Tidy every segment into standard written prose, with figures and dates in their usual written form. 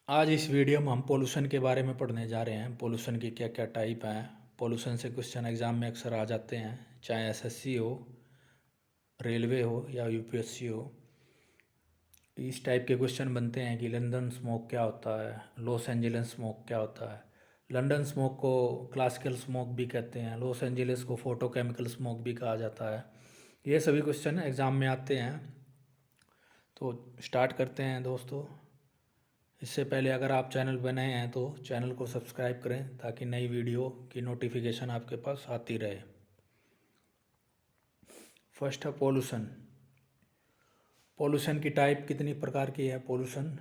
आज इस वीडियो में हम पोल्यूशन के बारे में पढ़ने जा रहे हैं। पोल्यूशन की क्या क्या टाइप हैं। पोल्यूशन से क्वेश्चन एग्जाम में अक्सर आ जाते हैं, चाहे एसएससी हो, रेलवे हो या यूपीएससी हो। इस टाइप के क्वेश्चन बनते हैं कि लंदन स्मोक क्या होता है, लॉस एंजल्स स्मोक क्या होता है। लंदन स्मोक को क्लासिकल स्मोक भी कहते हैं, लॉस एंजल्स को फोटोकेमिकल स्मोक भी कहा जाता है। ये सभी क्वेश्चन एग्ज़ाम में आते हैं। तो स्टार्ट करते हैं दोस्तों। इससे पहले अगर आप चैनल पर नए हैं तो चैनल को सब्सक्राइब करें ताकि नई वीडियो की नोटिफिकेशन आपके पास आती रहे। फर्स्ट है पोल्यूशन। पोल्यूशन की टाइप कितनी प्रकार की है? Pollution,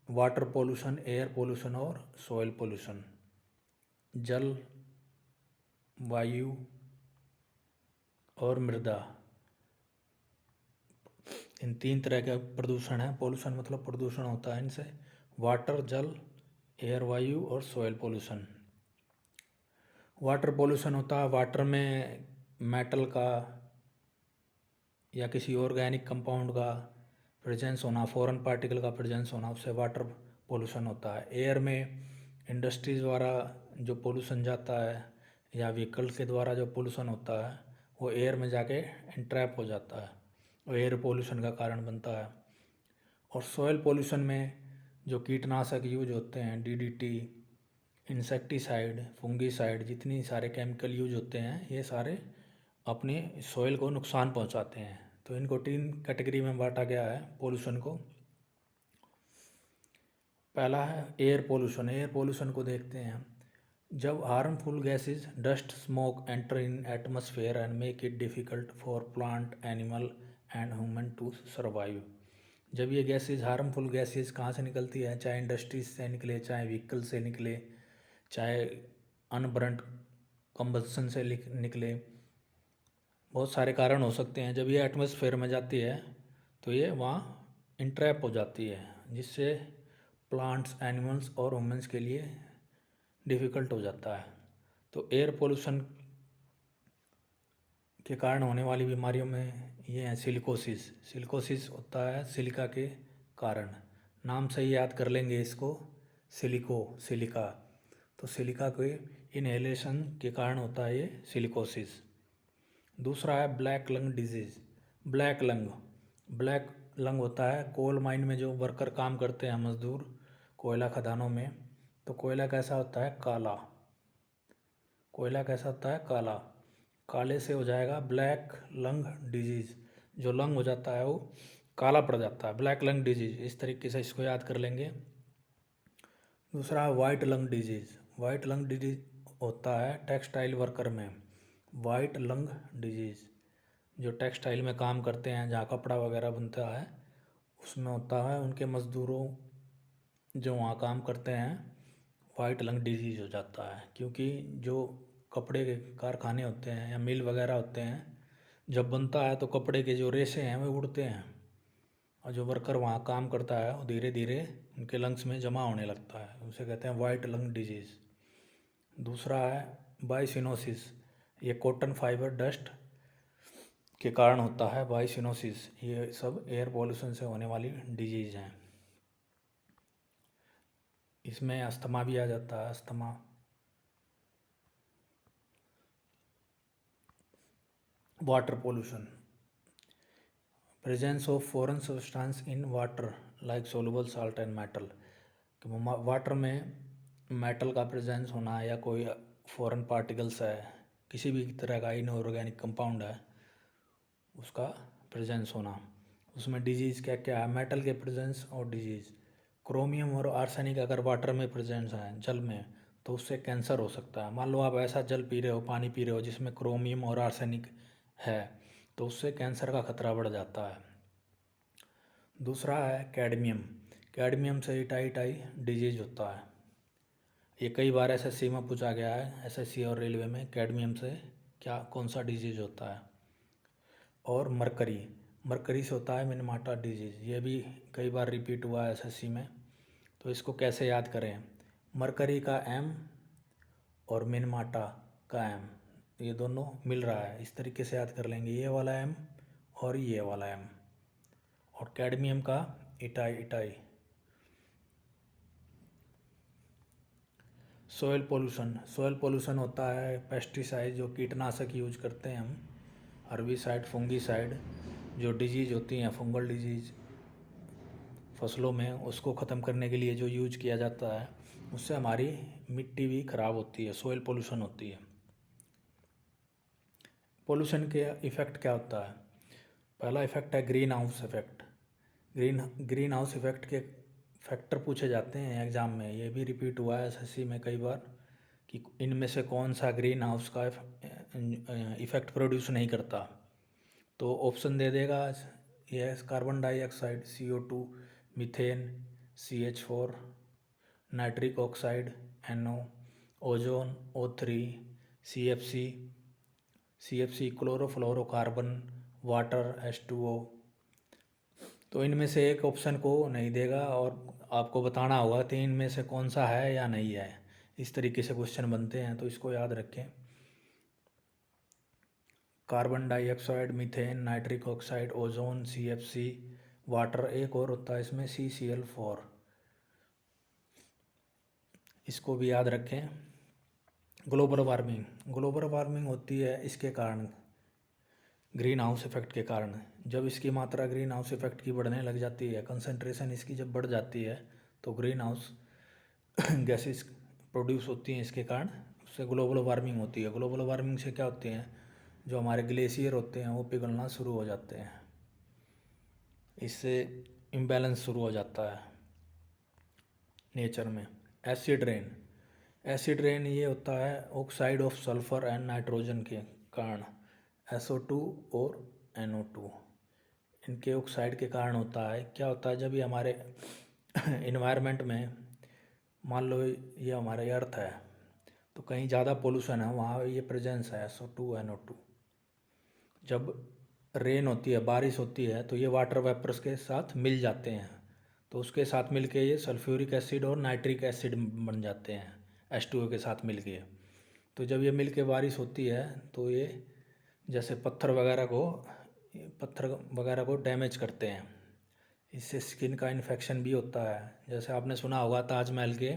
water pollution, air pollution और सॉइल पोल्यूशन। जल, वायु और मृदा, इन तीन तरह के प्रदूषण है। पोल्यूशन मतलब प्रदूषण होता है इनसे। वाटर, जल, एयर, वायु और सॉइल पोल्यूशन। वाटर पोल्यूशन होता है वाटर में मेटल का या किसी ऑर्गेनिक कंपाउंड का प्रेजेंस होना, फॉरेन पार्टिकल का प्रेजेंस होना, उससे वाटर पोल्यूशन होता है। एयर में इंडस्ट्रीज द्वारा जो पोल्यूशन जाता है या व्हीकल के द्वारा जो पोल्यूशन होता है वो एयर में जाके इंट्रैप हो जाता है और एयर पोल्यूशन का कारण बनता है। और सॉइल पोल्यूशन में जो कीटनाशक यूज होते हैं, डीडीटी, इंसेक्टिसाइड, फंगीसाइड, जितनी सारे केमिकल यूज होते हैं ये सारे अपने सॉइल को नुकसान पहुंचाते हैं। तो इनको तीन कैटेगरी में बांटा गया है पोल्यूशन को। पहला है एयर पोल्यूशन। एयर पोल्यूशन को देखते हैं। जब harmful gases, dust, smoke enter in atmosphere and make it difficult for plant, animal and human to survive. जब ये गैसेज, हार्मफुल गैसेज कहाँ से निकलती है? चाहे इंडस्ट्रीज से निकले, चाहे व्हीकल से निकले, चाहे अनबर्न्ड कंबस्शन से निकले, बहुत सारे कारण हो सकते हैं। जब ये एटमॉस्फेयर में जाती है तो ये वहाँ इंट्रैप हो जाती है, जिससे प्लांट्स, एनिमल्स और ह्यूमंस के लिए डिफ़िकल्ट हो जाता है। तो एयर पोल्यूशन के कारण होने वाली बीमारियों में ये है सिलिकोसिस। सिलिकोसिस होता है सिलिका के कारण। नाम से ही याद कर लेंगे इसको, सिलिका। तो सिलिका के इनहेलेशन के कारण होता है ये सिलिकोसिस। दूसरा है black lung disease. Black lung होता है कोल माइन में जो वर्कर काम करते हैं, मजदूर, कोयला खदानों में। तो कोयला कैसा होता है? काला। कोयला कैसा होता है? काला। काले से हो जाएगा ब्लैक लंग डिजीज़। जो लंग हो जाता है वो काला पड़ जाता है, ब्लैक लंग डिजीज़। इस तरीके से इसको याद कर लेंगे। दूसरा है white lung disease. White lung disease होता है टेक्सटाइल वर्कर में। वाइट लंग डिजीज़ जो टेक्सटाइल में काम करते हैं, जहाँ कपड़ा वगैरह बनता है, उसमें होता है। उनके मज़दूरों जो वहाँ काम करते हैं, वाइट लंग डिजीज़ हो जाता है। क्योंकि जो कपड़े के कारखाने होते हैं या मिल वगैरह होते हैं, जब बनता है तो कपड़े के जो रेशे हैं वो उड़ते हैं और जो वर्कर वहाँ काम करता है वो धीरे धीरे उनके लंग्स में जमा होने लगता है। उसे कहते हैं वाइट लंग डिजीज़। दूसरा है बाइसिनोसिस। ये कॉटन फाइबर डस्ट के कारण होता है बाइसिनोसिस। ये सब एयर पॉल्यूशन से होने वाली डिजीज़ हैं। इसमें अस्थमा भी आ जाता है, asthma. Water pollution, presence of foreign substance in water like soluble salt and metal. Water में मेटल का प्रेजेंस होना या कोई फॉरेन पार्टिकल्स है, किसी भी तरह का इनऑर्गेनिक कंपाउंड है, उसका प्रेजेंस होना। उसमें डिजीज़ क्या क्या है? मेटल के प्रेजेंस और डिजीज़। क्रोमियम और आर्सेनिक अगर वाटर में प्रेजेंस है, जल में, तो उससे कैंसर हो सकता है। मान लो आप ऐसा जल पी रहे हो, पानी पी रहे हो जिसमें क्रोमियम और आर्सेनिक है, तो उससे कैंसर का खतरा बढ़ जाता है। दूसरा है कैडमियम। कैडमियम से इटाई डिजीज होता है। ये कई बार एसएससी में पूछा गया है, एसएससी और रेलवे में, कैडमियम से क्या कौन सा डिजीज होता है। और मरकरी से होता है मिनमाटा डिजीज़। ये भी कई बार रिपीट हुआ है एसएससी में। तो इसको कैसे याद करें? मरकरी का एम और मिनमाटा का एम, ये दोनों मिल रहा है, इस तरीके से याद कर लेंगे, ये वाला एम और ये वाला एम। और कैडमियम का इटाई। सॉइल पोल्यूशन होता है पेस्टिसाइड, जो कीटनाशक यूज करते हैं हम, हर्बिसाइड, फंगीसाइड, जो डिजीज़ होती हैं फंगल डिजीज़ फसलों में, उसको ख़त्म करने के लिए जो यूज किया जाता है, उससे हमारी मिट्टी भी खराब होती है, सॉइल पोल्यूशन होती है। पोल्यूशन के इफ़ेक्ट क्या होता है? पहला इफ़ेक्ट है green house effect. Green house effect के फैक्टर पूछे जाते हैं एग्ज़ाम में, ये भी रिपीट हुआ है एसएससी में कई बार कि इनमें से कौन सा ग्रीन हाउस का इफ़ेक्ट प्रोड्यूस नहीं करता। तो ऑप्शन दे देगा, ये carbon dioxide CO2, methane CH4, nitric oxide NO, ozone O3, CFC chlorofluorocarbon, water H2O। तो इनमें से एक ऑप्शन को नहीं देगा और आपको बताना होगा कि इनमें से कौन सा है या नहीं है। इस तरीके से क्वेश्चन बनते हैं, तो इसको याद रखें। Carbon dioxide, methane, nitric oxide, ozone, CFC, water, एक और होता है इसमें CCl4, इसको भी याद रखें। ग्लोबल वार्मिंग होती है इसके कारण, ग्रीन हाउस इफेक्ट के कारण। जब इसकी मात्रा ग्रीन हाउस इफेक्ट की बढ़ने लग जाती है, कंसंट्रेशन इसकी जब बढ़ जाती है, तो ग्रीन हाउस गैसेस प्रोड्यूस होती हैं इसके कारण, उससे ग्लोबल वार्मिंग होती है। ग्लोबल वार्मिंग से क्या होती है, जो हमारे ग्लेशियर होते हैं वो पिघलना शुरू हो जाते हैं, इससे इम्बैलेंस शुरू हो जाता है नेचर में। एसिड रेन ये होता है oxide of sulphur and nitrogen के कारण, SO2 और NO2, इनके ऑक्साइड के कारण होता है। क्या होता है, जब ये हमारे इन्वायरमेंट में, मान लो ये हमारे अर्थ है, तो कहीं ज़्यादा पोल्यूशन है, वहाँ ये प्रेजेंस है SO2 NO2। जब रेन होती है, बारिश होती है, तो ये वाटर वेपर्स के साथ मिल जाते हैं, तो उसके साथ मिल के ये सल्फ्यूरिक एसिड और नाइट्रिक एसिड बन जाते हैं H2O के साथ मिल के। तो जब ये मिल के बारिश होती है, तो ये जैसे पत्थर वगैरह को डैमेज करते हैं, इससे स्किन का इन्फेक्शन भी होता है। जैसे आपने सुना होगा ताजमहल के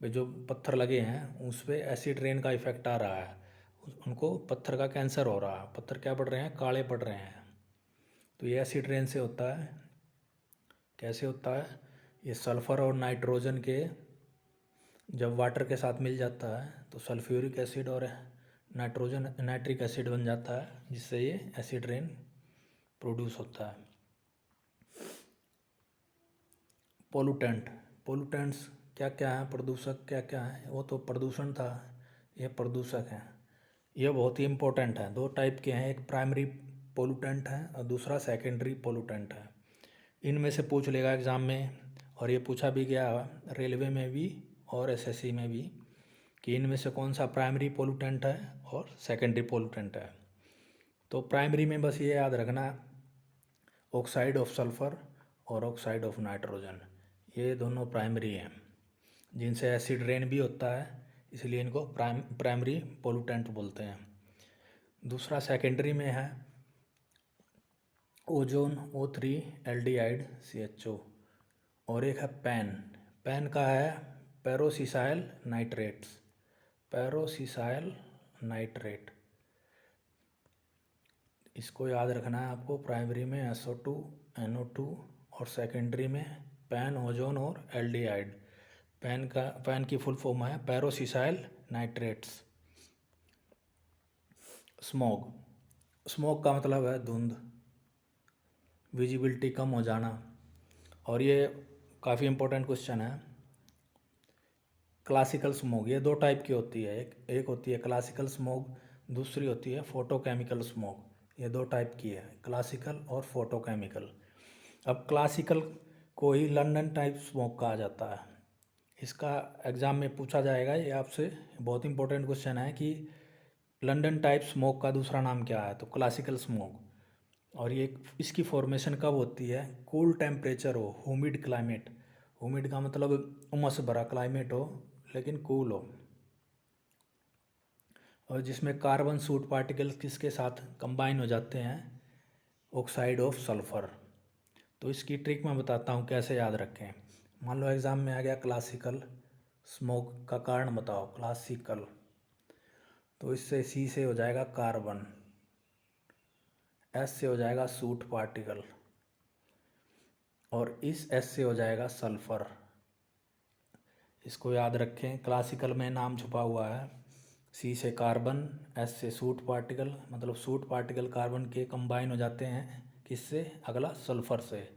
पे जो पत्थर लगे हैं उस पर एसिड रेन का इफेक्ट आ रहा है, उनको पत्थर का कैंसर हो रहा है, पत्थर क्या पड़ रहे हैं, काले पड़ रहे हैं। तो ये एसिड रेन से होता है। कैसे होता है, ये सल्फ़र और नाइट्रोजन के जब वाटर के साथ मिल जाता है, तो सल्फ्यूरिक एसिड और नाइट्रिक एसिड बन जाता है, जिससे ये एसिड रेन प्रोड्यूस होता है। पोलूटेंट्स क्या क्या हैं, प्रदूषक क्या क्या हैं, वो तो प्रदूषण था, ये प्रदूषक हैं। ये बहुत ही इम्पोर्टेंट है, दो टाइप के हैं, एक प्राइमरी पोलूटेंट है और दूसरा सेकेंडरी पोलूटेंट है। इनमें से पूछ लेगा एग्ज़ाम में, और ये पूछा भी गया रेलवे में भी और एसएससी में भी, कि इनमें से कौन सा प्राइमरी पोलूटेंट है और सेकेंडरी पोलूटेंट है। तो प्राइमरी में बस ये याद रखना, ऑक्साइड ऑफ सल्फ़र और ऑक्साइड ऑफ नाइट्रोजन, ये दोनों प्राइमरी हैं, जिनसे एसिड रेन भी होता है, इसलिए इनको प्राइमरी पोलूटेंट बोलते हैं। दूसरा सेकेंडरी में है ओजोन O3 एल्डिहाइड CHO, और एक है पैन का है पैरोसिसाइल नाइट्रेट। इसको याद रखना है आपको, प्राइमरी में SO2 NO2 और सेकेंडरी में पैन, ओजोन और एल्डिहाइड। पैन की फुल फॉर्म है पैरोसिसाइल नाइट्रेट्स। स्मोक का मतलब है धुंध, विजिबिलिटी कम हो जाना। और ये काफ़ी इम्पोर्टेंट क्वेश्चन है। क्लासिकल स्मोक, ये दो टाइप की होती है, एक होती है क्लासिकल स्मोक, दूसरी होती है फोटोकेमिकल स्मोक। ये दो टाइप की है, क्लासिकल और फोटोकेमिकल। अब क्लासिकल को ही लंदन टाइप स्मोक कहा जाता है। इसका एग्ज़ाम में पूछा जाएगा, ये आपसे बहुत इंपॉर्टेंट क्वेश्चन है कि लंदन टाइप स्मोक का दूसरा नाम क्या है, तो क्लासिकल स्मोक। और ये इसकी फॉर्मेशन कब होती है, कूल टेम्परेचर हो, ह्यूमिड क्लाइमेट, ह्यूमिड का मतलब उमस भरा क्लाइमेट हो लेकिन कूल हो, और जिसमें कार्बन सूट पार्टिकल्स किसके साथ कंबाइन हो जाते हैं, ऑक्साइड ऑफ सल्फ़र। तो इसकी ट्रिक मैं बताता हूँ कैसे याद रखें। मान लो एग्ज़ाम में आ गया क्लासिकल स्मोक का कारण बताओ, क्लासिकल। तो इससे सी से हो जाएगा कार्बन, एस से हो जाएगा सूट पार्टिकल, और इस एस से हो जाएगा सल्फर। इसको याद रखें, क्लासिकल में नाम छुपा हुआ है। सी से कार्बन, एस से सूट पार्टिकल, मतलब सूट पार्टिकल कार्बन के कंबाइन हो जाते हैं किससे, अगला सल्फर से।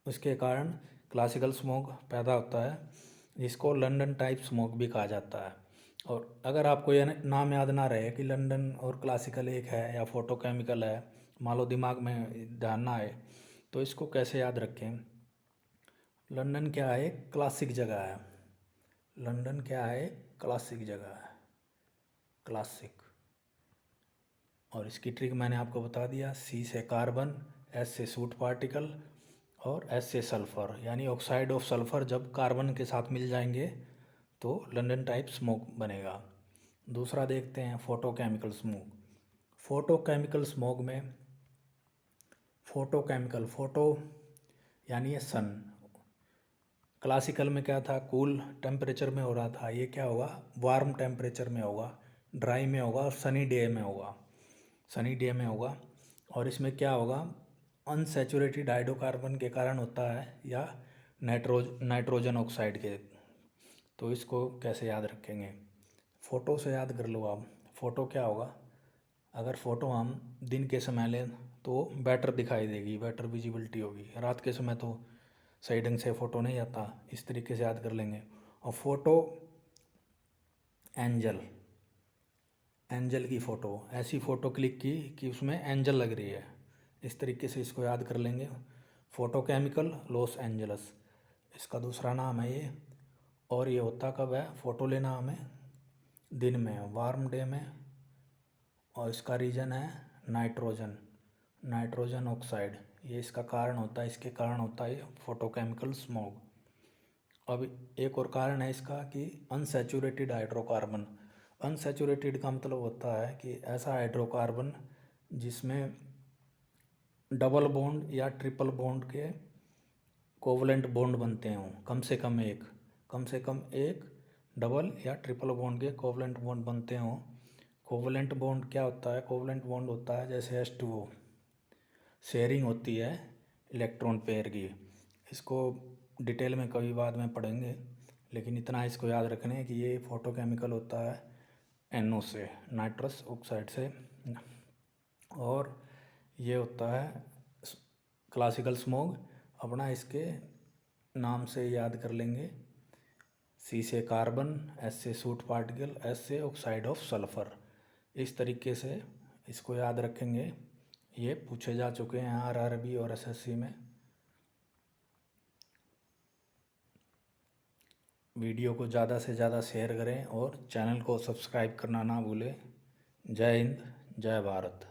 उसके कारण क्लासिकल स्मोक पैदा होता है, जिसको लंदन टाइप स्मोक भी कहा जाता है। और अगर आपको यह नाम याद ना रहे कि लंदन और क्लासिकल एक है या फोटोकेमिकल है, मान लो दिमाग में ध्यान ना आए, तो इसको कैसे याद रखें। लंदन क्या है, क्लासिक जगह है। लंदन क्या है, क्लासिक जगह है, क्लासिक। और इसकी ट्रिक मैंने आपको बता दिया, सी से कार्बन, एस से सूट पार्टिकल और एस से सल्फर, यानी ऑक्साइड ऑफ सल्फर जब कार्बन के साथ मिल जाएंगे तो लंदन टाइप स्मोक बनेगा। दूसरा देखते हैं फोटोकेमिकल स्मोक। फोटोकेमिकल स्मोक में फोटोकेमिकल, फोटो यानी ये सन, क्लासिकल में क्या था, कूल टेम्परेचर में हो रहा था, ये क्या होगा, वार्म टेम्परेचर में होगा, ड्राई में होगा और सनी डे में होगा, सनी डे में होगा। और इसमें क्या होगा, अनसैचुरेटेड हाइड्रोकार्बन के कारण होता है या नाइट्रोजन ऑक्साइड के। तो इसको कैसे याद रखेंगे, फ़ोटो से याद कर लो आप। फ़ोटो क्या होगा, अगर फ़ोटो हम दिन के समय लें तो बेटर दिखाई देगी, बेटर विजिबिलिटी होगी। रात के समय तो सही ढंग से फ़ोटो नहीं आता, इस तरीके से याद कर लेंगे। और फ़ोटो एंजल, एंजल की फ़ोटो, ऐसी फ़ोटो क्लिक की कि उसमें एंजल लग रही है, इस तरीके से इसको याद कर लेंगे। फोटोकेमिकल लॉस एंजलस इसका दूसरा नाम है ये। और ये होता कब है, फ़ोटो लेना हमें दिन में, वार्म डे में। और इसका रीज़न है नाइट्रोजन, नाइट्रोजन ऑक्साइड, ये इसका कारण होता है, इसके कारण होता है फोटोकेमिकल स्मोक। अब एक और कारण है इसका कि अनसैचुरेटेड हाइड्रोकार्बन। अनसैचुरेटेड का मतलब होता है कि ऐसा हाइड्रोकार्बन जिसमें डबल बॉन्ड या ट्रिपल बॉन्ड के कोवलेंट बॉन्ड बनते हों, कम से कम एक डबल या ट्रिपल बॉन्ड के कोवलेंट बॉन्ड बनते हों। कोवलेंट बॉन्ड क्या होता है, कोवलेंट बॉन्ड होता है जैसे H2O, शेयरिंग होती है इलेक्ट्रॉन पेयर की। इसको डिटेल में कभी बाद में पढ़ेंगे, लेकिन इतना इसको याद रखना है कि ये फोटोकेमिकल होता है NO से, नाइट्रस ऑक्साइड से। और ये होता है क्लासिकल स्मोक, अपना इसके नाम से याद कर लेंगे, सी से कार्बन, एस से सूट पार्टिकल, एस से ऑक्साइड ऑफ सल्फ़र। इस तरीके से इसको याद रखेंगे। ये पूछे जा चुके हैं RRB और SSC में। वीडियो को ज़्यादा से ज़्यादा शेयर करें और चैनल को सब्सक्राइब करना ना भूलें। जय हिंद, जय भारत।